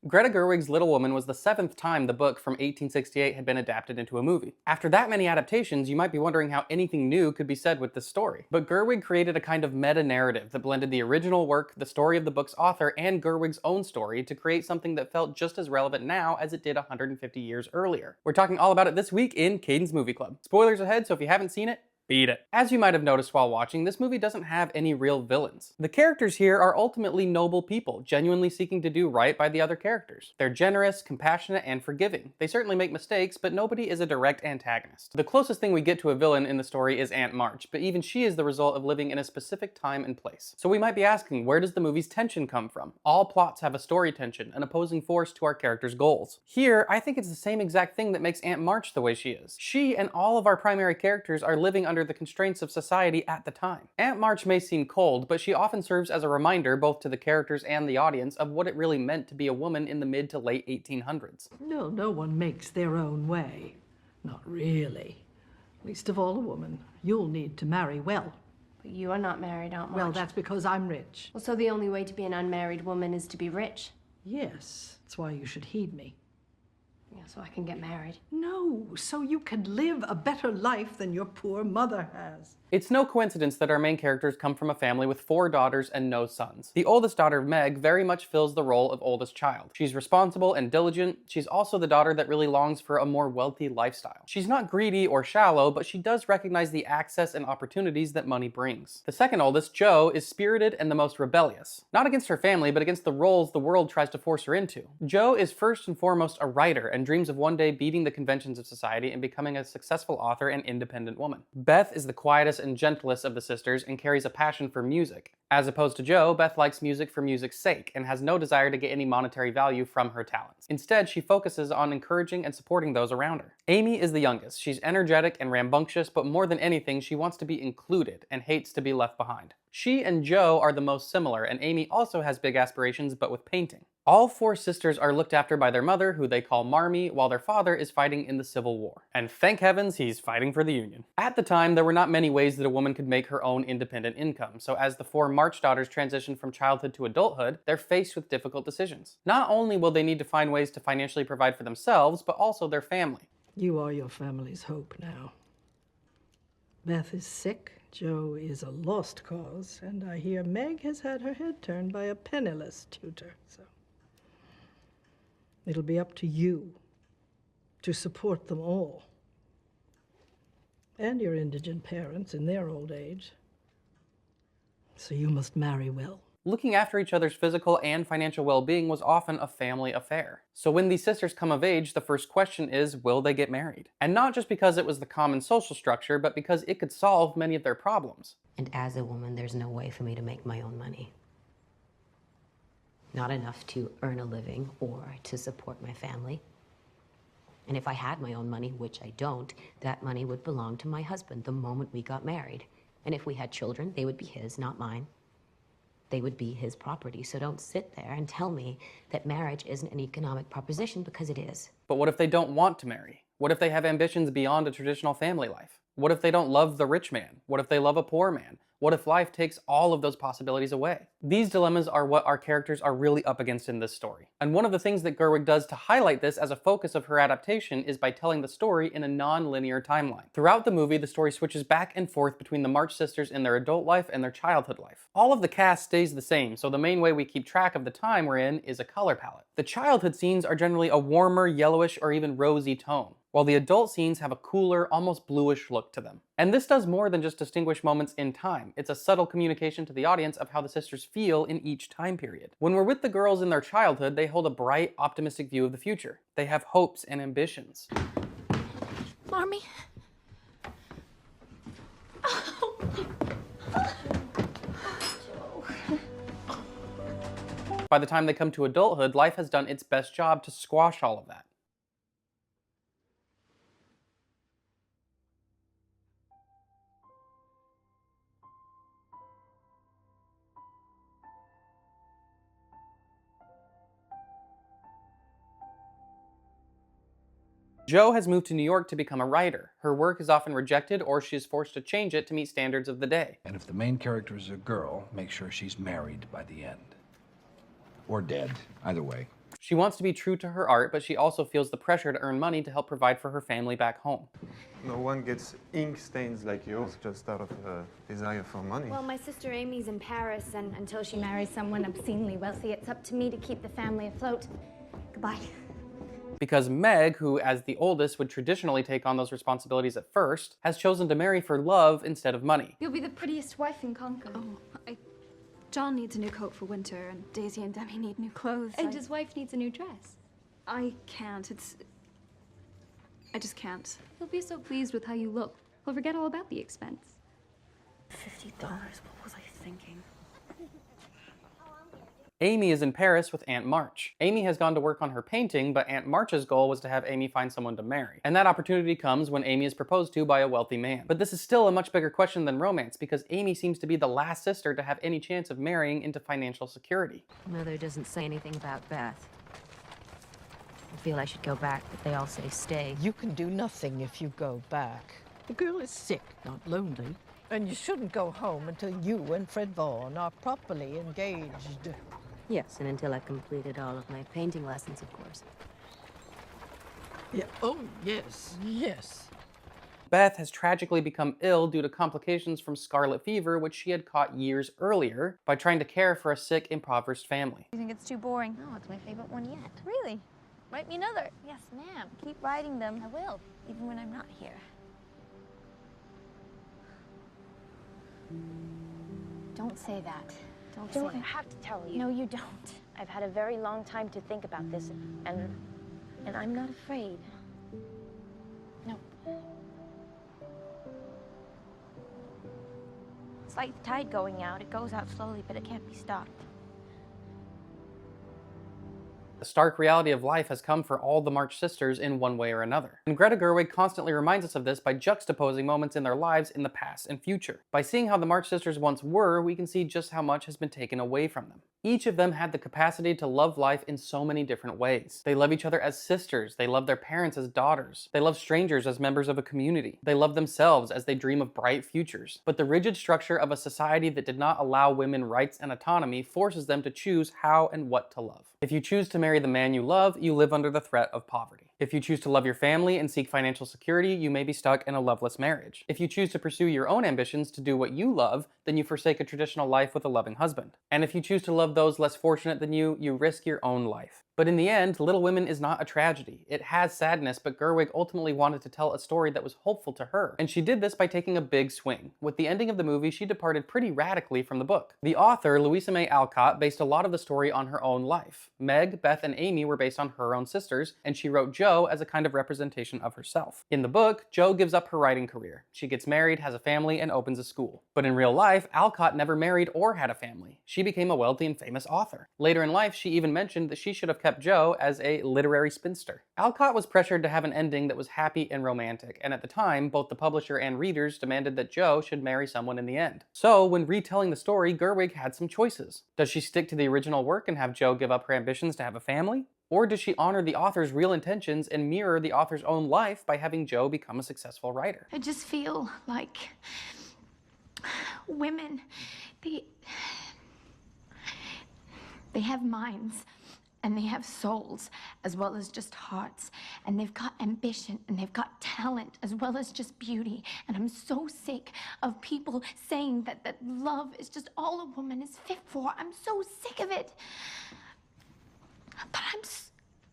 Greta Gerwig's Little Woman was the 7th time the book from 1868 had been adapted into a movie. After that many adaptations, you might be wondering how anything new could be said with this story. But Gerwig created a kind of meta-narrative that blended the original work, the story of the book's author, and Gerwig's own story to create something that felt just as relevant now as it did 150 years earlier. We're talking all about it this week in Kaden's Movie Club. Spoilers ahead, so if you haven't seen it, beat it. As you might have noticed while watching, this movie doesn't have any real villains. The characters here are ultimately noble people, genuinely seeking to do right by the other characters. They're generous, compassionate, and forgiving. They certainly make mistakes, but nobody is a direct antagonist. The closest thing we get to a villain in the story is Aunt March, but even she is the result of living in a specific time and place. So we might be asking, where does the movie's tension come from? All plots have a story tension, an opposing force to our characters' goals. Here, I think it's the same exact thing that makes Aunt March the way she is. She and all of our primary characters are living under the constraints of society at the time. Aunt March may seem cold, but she often serves as a reminder both to the characters and the audience of what it really meant to be a woman in the mid to late 1800s. No one makes their own way. Not really. Least of all a woman. You'll need to marry well. But you are not married, Aunt March. Well, that's because I'm rich. Well, so the only way to be an unmarried woman is to be rich? Yes, that's why you should heed me. Yeah, so I can get married. No, so you can live a better life than your poor mother has. It's no coincidence that our main characters come from a family with 4 daughters and no sons. The oldest daughter, Meg, very much fills the role of oldest child. She's responsible and diligent. She's also the daughter that really longs for a more wealthy lifestyle. She's not greedy or shallow, but she does recognize the access and opportunities that money brings. The second oldest, Jo, is spirited and the most rebellious. Not against her family, but against the roles the world tries to force her into. Jo is first and foremost a writer and dreams of one day beating the conventions of society and becoming a successful author and independent woman. Beth is the quietest and gentlest of the sisters and carries a passion for music. As opposed to Jo, Beth likes music for music's sake and has no desire to get any monetary value from her talents. Instead, she focuses on encouraging and supporting those around her. Amy is the youngest. She's energetic and rambunctious, but more than anything, she wants to be included and hates to be left behind. She and Jo are the most similar, and Amy also has big aspirations, but with painting. All 4 sisters are looked after by their mother, who they call Marmee, while their father is fighting in the Civil War. And thank heavens he's fighting for the Union. At the time, there were not many ways that a woman could make her own independent income, so as the 4 March daughters transition from childhood to adulthood, they're faced with difficult decisions. Not only will they need to find ways to financially provide for themselves, but also their family. You are your family's hope now. Beth is sick, Jo is a lost cause, and I hear Meg has had her head turned by a penniless tutor, so it'll be up to you to support them all. And your indigent parents in their old age. So you must marry well. Looking after each other's physical and financial well-being was often a family affair. So when these sisters come of age, the first question is, will they get married? And not just because it was the common social structure, but because it could solve many of their problems. And as a woman, there's no way for me to make my own money. Not enough to earn a living or to support my family. And if I had my own money, which I don't, that money would belong to my husband the moment we got married. And if we had children, they would be his, not mine. They would be his property. So don't sit there and tell me that marriage isn't an economic proposition, because it is. But what if they don't want to marry? What if they have ambitions beyond a traditional family life? What if they don't love the rich man? What if they love a poor man? What if life takes all of those possibilities away? These dilemmas are what our characters are really up against in this story. And one of the things that Gerwig does to highlight this as a focus of her adaptation is by telling the story in a non-linear timeline. Throughout the movie, the story switches back and forth between the March sisters in their adult life and their childhood life. All of the cast stays the same, so the main way we keep track of the time we're in is a color palette. The childhood scenes are generally a warmer, yellowish, or even rosy tone, while the adult scenes have a cooler, almost bluish look to them. And this does more than just distinguish moments in time. It's a subtle communication to the audience of how the sisters feel in each time period. When we're with the girls in their childhood, they hold a bright, optimistic view of the future. They have hopes and ambitions. Marmee? By the time they come to adulthood, life has done its best job to squash all of that. Jo has moved to New York to become a writer. Her work is often rejected, or she is forced to change it to meet standards of the day. And if the main character is a girl, make sure she's married by the end. Or dead, either way. She wants to be true to her art, but she also feels the pressure to earn money to help provide for her family back home. No one gets ink stains like yours just out of a desire for money. Well, my sister Amy's in Paris, and until she marries someone obscenely wealthy, it's up to me to keep the family afloat. Goodbye. Because Meg, who as the oldest would traditionally take on those responsibilities at first, has chosen to marry for love instead of money. You'll be the prettiest wife in Concord. John needs a new coat for winter, and Daisy and Demi need new clothes. And his wife needs a new dress. I can't. I just can't. He'll be so pleased with how you look. He'll forget all about the expense. $50. What was I thinking? Amy is in Paris with Aunt March. Amy has gone to work on her painting, but Aunt March's goal was to have Amy find someone to marry. And that opportunity comes when Amy is proposed to by a wealthy man. But this is still a much bigger question than romance, because Amy seems to be the last sister to have any chance of marrying into financial security. Mother doesn't say anything about Beth. I feel I should go back, but they all say stay. You can do nothing if you go back. The girl is sick, not lonely. And you shouldn't go home until you and Fred Vaughn are properly engaged. Yes, and until I've completed all of my painting lessons, of course. Yeah. Oh, yes. Yes. Beth has tragically become ill due to complications from scarlet fever, which she had caught years earlier by trying to care for a sick, impoverished family. You think it's too boring? No, it's my favorite one yet. Really? Write me another. Yes, ma'am. Keep writing them, I will, even when I'm not here. Don't say that. Don't Don't say that. have to tell you. No, you don't. I've had a very long time to think about this, and I'm not afraid. No. It's like the tide going out. It goes out slowly, but it can't be stopped. The stark reality of life has come for all the March sisters in one way or another. And Greta Gerwig constantly reminds us of this by juxtaposing moments in their lives in the past and future. By seeing how the March sisters once were, we can see just how much has been taken away from them. Each of them had the capacity to love life in so many different ways. They love each other as sisters, they love their parents as daughters, they love strangers as members of a community, they love themselves as they dream of bright futures. But the rigid structure of a society that did not allow women rights and autonomy forces them to choose how and what to love. If you choose to marry the man you love, you live under the threat of poverty. If you choose to love your family and seek financial security, you may be stuck in a loveless marriage. If you choose to pursue your own ambitions to do what you love, then you forsake a traditional life with a loving husband. And if you choose to love those less fortunate than you, you risk your own life. But in the end, Little Women is not a tragedy. It has sadness, but Gerwig ultimately wanted to tell a story that was hopeful to her. And she did this by taking a big swing. With the ending of the movie, she departed pretty radically from the book. The author, Louisa May Alcott, based a lot of the story on her own life. Meg, Beth, and Amy were based on her own sisters, and she wrote Jo as a kind of representation of herself. In the book, Jo gives up her writing career. She gets married, has a family, and opens a school. But in real life, Alcott never married or had a family. She became a wealthy and famous author. Later in life, she even mentioned that she should have kept Jo as a literary spinster. Alcott was pressured to have an ending that was happy and romantic, and at the time, both the publisher and readers demanded that Jo should marry someone in the end. So, when retelling the story, Gerwig had some choices. Does she stick to the original work and have Jo give up her ambitions to have a family? Or does she honor the author's real intentions and mirror the author's own life by having Jo become a successful writer? I just feel like women, they have minds. And they have souls, as well as just hearts. And they've got ambition, and they've got talent, as well as just beauty. And I'm so sick of people saying that love is just all a woman is fit for. I'm so sick of it. But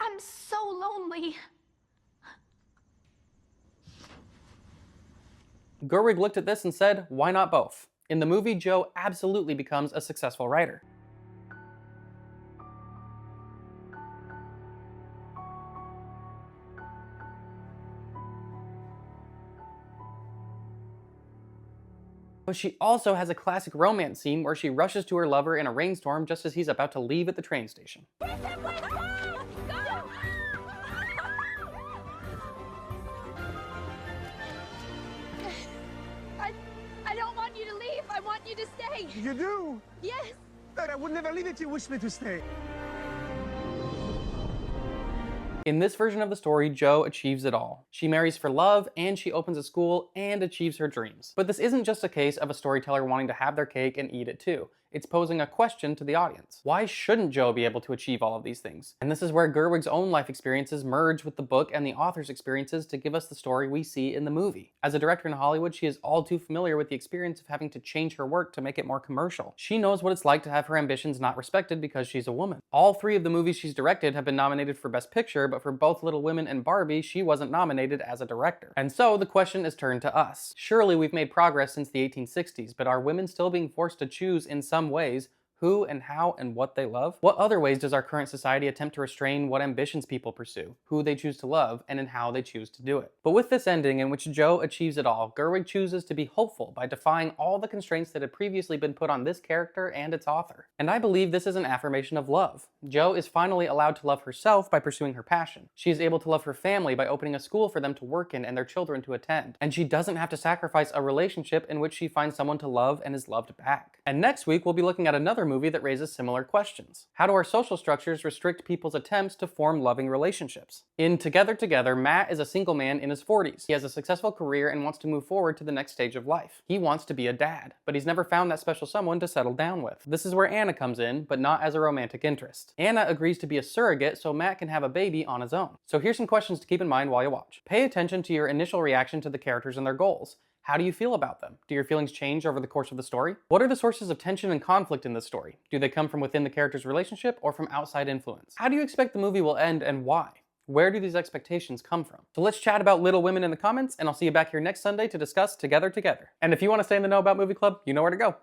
I'm so lonely. Gerwig looked at this and said, why not both? In the movie, Jo absolutely becomes a successful writer. But she also has a classic romance scene where she rushes to her lover in a rainstorm just as he's about to leave at the train station. I don't want you to leave. I want you to stay. You do? Yes. But I would never leave if you wish me to stay. In this version of the story, Jo achieves it all. She marries for love, and she opens a school, and achieves her dreams. But this isn't just a case of a storyteller wanting to have their cake and eat it too. It's posing a question to the audience. Why shouldn't Jo be able to achieve all of these things? And this is where Gerwig's own life experiences merge with the book and the author's experiences to give us the story we see in the movie. As a director in Hollywood, she is all too familiar with the experience of having to change her work to make it more commercial. She knows what it's like to have her ambitions not respected because she's a woman. All 3 of the movies she's directed have been nominated for Best Picture, but for both Little Women and Barbie, she wasn't nominated as a director. And so the question is turned to us. Surely we've made progress since the 1860s, but are women still being forced to choose in some ways who and how and what they love? What other ways does our current society attempt to restrain what ambitions people pursue, who they choose to love, and in how they choose to do it? But with this ending in which Jo achieves it all, Gerwig chooses to be hopeful by defying all the constraints that had previously been put on this character and its author. And I believe this is an affirmation of love. Jo is finally allowed to love herself by pursuing her passion. She is able to love her family by opening a school for them to work in and their children to attend. And she doesn't have to sacrifice a relationship in which she finds someone to love and is loved back. And next week, we'll be looking at another movie that raises similar questions. How do our social structures restrict people's attempts to form loving relationships? In Together, Matt is a single man in his 40s. He has a successful career and wants to move forward to the next stage of life. He wants to be a dad, but he's never found that special someone to settle down with. This is where Anna comes in, but not as a romantic interest. Anna agrees to be a surrogate so Matt can have a baby on his own. So here's some questions to keep in mind while you watch. Pay attention to your initial reaction to the characters and their goals. How do you feel about them? Do your feelings change over the course of the story? What are the sources of tension and conflict in this story? Do they come from within the character's relationship or from outside influence? How do you expect the movie will end and why? Where do these expectations come from? So let's chat about Little Women in the comments, and I'll see you back here next Sunday to discuss Together. And if you want to stay in the know about Movie Club, you know where to go.